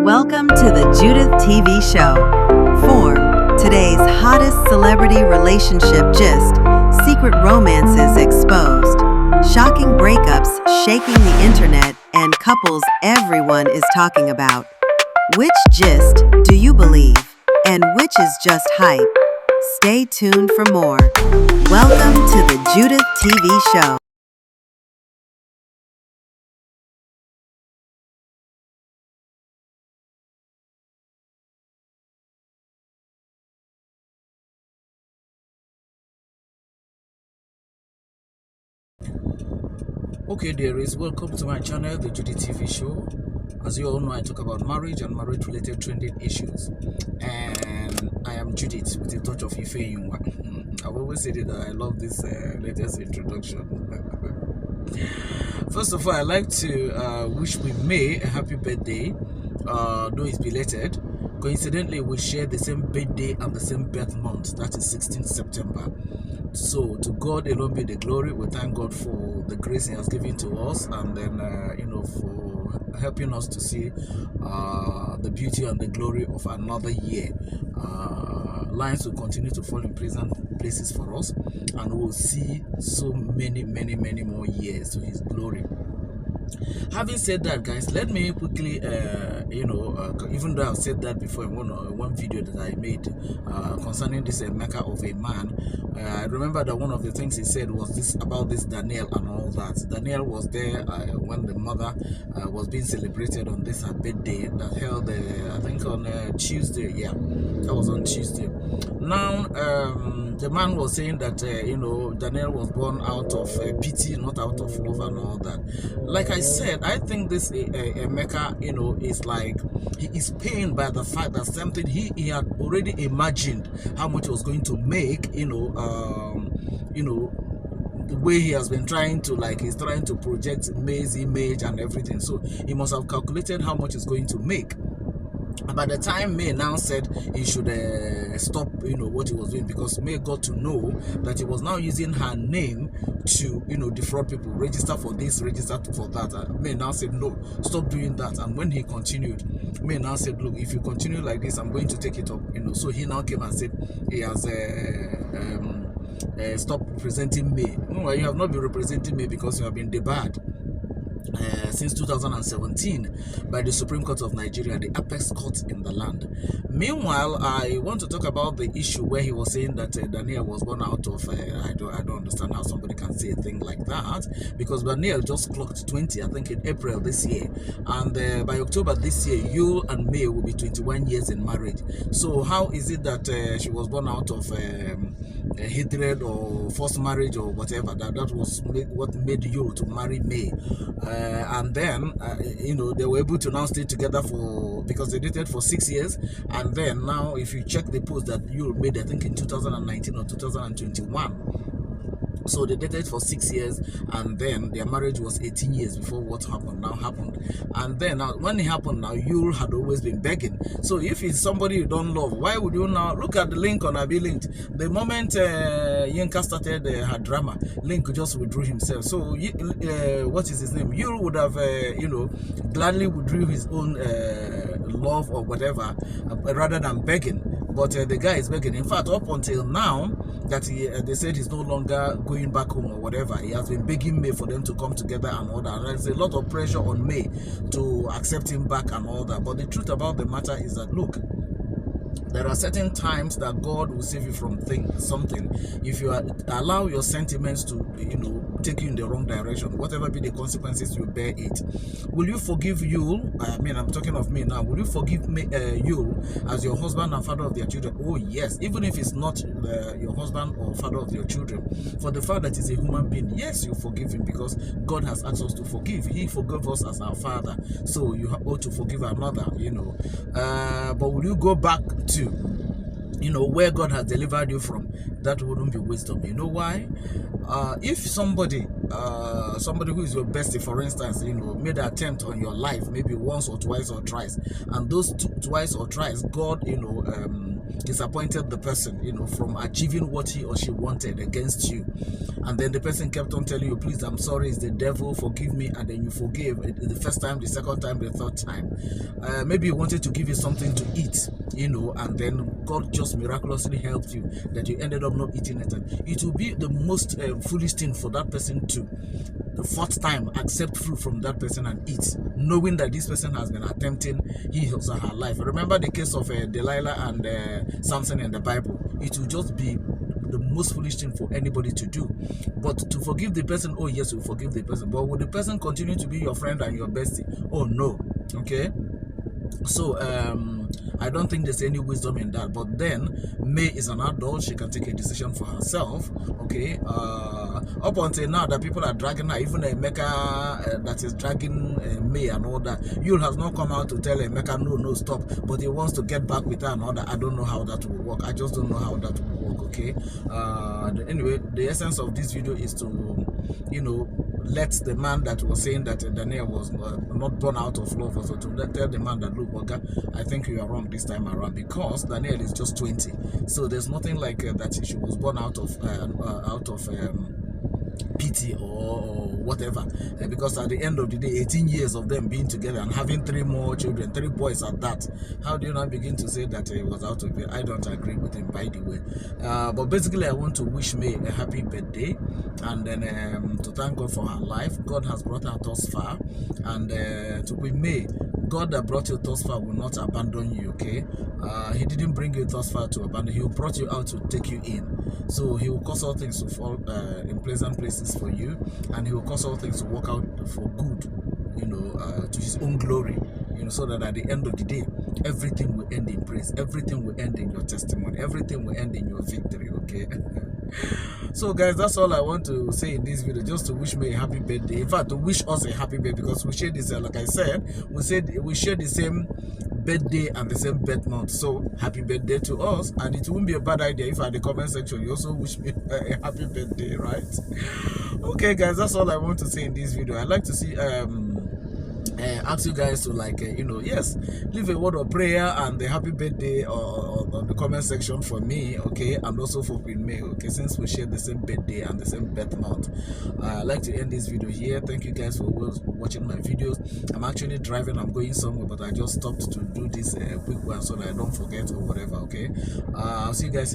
Welcome to the Judith TV show. Form, today's hottest celebrity relationship gist, secret romances exposed, shocking breakups shaking the internet, and couples everyone is talking about. Which gist do you believe, and which is just hype? Stay tuned for more. Welcome to the Judith TV show. Okay, dearies, welcome to my channel, the Judy TV show. As you all know, I talk about marriage and marriage-related trending issues. And I am Judith with a touch of Ife Yunwa. I've always said that I love this latest introduction. First of all, I'd like to wish May a happy birthday, though it's belated. Coincidentally, we share the same birthday and the same birth month, that is 16th September. So to God alone be the glory. We thank God for the grace He has given to us, and then for helping us to see the beauty and the glory of another year. Lines will continue to fall in pleasant places for us, and we'll see so many more years to His glory. Having said that, guys, let me quickly even though I've said that before in one video that I made concerning this Mecca of a man, I remember that one of the things he said was this about this Daniel and all that. Daniel was there when the mother was being celebrated on this her birthday that held I think on Tuesday. Yeah, that was on Tuesday. Now the man was saying that Daniel was born out of pity, not out of love and all that. Like I said, I think this Emeka, is like he is pained by the fact that something he had already imagined how much he was going to make, the way he has been trying to, he's trying to project May's image and everything. So he must have calculated how much he's going to make. By the time May now said he should stop, what he was doing, because May got to know that he was now using her name to, defraud people, register for this, register for that. May now said, no, stop doing that. And when he continued, May now said, look, if you continue like this, I'm going to take it up, So he now came and said he has stopped representing me. No, you have not been representing me because you have been debarred since 2017 by the Supreme Court of Nigeria, the apex court in the land. Meanwhile, I want to talk about the issue where he was saying that Daniel was born out of I don't understand how somebody can say a thing like that, because Daniel just clocked 20, I think, in April this year, and by October this year, Yul and May will be 21 years in marriage. So how is it that she was born out of hatred or forced marriage or whatever? That was what made Yul to marry May. And then they were able to now stay together because they dated for 6 years. And then now, if you check the post that you made, I think in 2019 or 2021, so they dated for 6 years, and then their marriage was 18 years before what happened happened. And then when it happened, now Yul had always been begging. So if it's somebody you don't love, why would you now look at the link on Abi Linked? The moment Yinka started her drama, Link just withdrew himself. So what is his name? Yul would have gladly withdrew his own love or whatever rather than begging. But the guy is begging. In fact, up until now, that they said he's no longer going back home or whatever, he has been begging May for them to come together and all that. And there's a lot of pressure on May to accept him back and all that. But the truth about the matter is that, look, there are certain times that God will save you from something. If you allow your sentiments to, take you in the wrong direction, whatever be the consequences, you bear it. Will you forgive Yul? I mean, I'm talking of me now. Will you forgive Yul as your husband and father of their children? Oh yes, even if it's not your husband or father of your children, for the fact that he's a human being, yes, you forgive him, because God has asked us to forgive. He forgave us as our father, so you ought to forgive another. But will you go back to where God has delivered you from? That wouldn't be wisdom. You know why? If somebody who is your bestie, for instance, made an attempt on your life maybe once or twice or thrice, and those twice or thrice God disappointed the person, you know, from achieving what he or she wanted against you, and then the person kept on telling you, please, I'm sorry, it's the devil, forgive me, and then you forgave the first time, the second time, the third time. Maybe he wanted to give you something to eat, you know, and then God just miraculously helped you that you ended up not eating it. And it will be the most foolish thing for that person to, the fourth time, accept fruit from that person and eat, knowing that this person has been attempting his or her life. Remember the case of Delilah and Samson in the Bible. It will just be the most foolish thing for anybody to do. But to forgive the person, oh yes, you forgive the person, but will the person continue to be your friend and your bestie? Oh no. Okay, so I don't think there's any wisdom in that. But then May is an adult, she can take a decision for herself. Okay, up until now that people are dragging her, even Emeka that is dragging May and all that, Yul has not come out to tell Emeka no stop, but he wants to get back with her and all that. I don't know how that will work. I just don't know how that will work. Okay, anyway, the essence of this video is to, you know, let the man that was saying that Daniel was not born out of love, also to tell the man that, look, Oga, I think you are wrong this time around, because Daniel is just 20, so there's nothing like that she was born out of pity or whatever, because at the end of the day, 18 years of them being together and having 3 more children, 3 boys at that, how do you now begin to say that he was out of it? I don't agree with him, by the way. But basically, I want to wish May a happy birthday, and then to thank God for her life. God has brought her thus far, and to be May, God that brought you thus far will not abandon you. Okay, he didn't bring you thus far to abandon you. He brought you out to take you in. So he will cause all things to fall in pleasant places for you, and he will cause all things to work out for good, you know, to his own glory, you know, so that at the end of the day, everything will end in praise, everything will end in your testimony, everything will end in your victory. Okay. So guys, that's all I want to say in this video, just to wish me a happy birthday. In fact, to wish us a happy birthday, because we share this, like I said, we share the same birthday and the same birth month. So happy birthday to us, and it wouldn't be a bad idea if at the comment section you also wish me a happy birthday, right? Okay guys, that's all I want to say in this video. I'd like to see ask you guys to, like, you know, yes, leave a word of prayer and the happy birthday or the comment section for me, okay, and also for Queen May, okay, since we share the same birthday and the same birth month. I'd like to end this video here. Thank you guys for watching my videos. I'm actually driving, I'm going somewhere, but I just stopped to do this quick one so that I don't forget or whatever. Okay, I'll see you guys.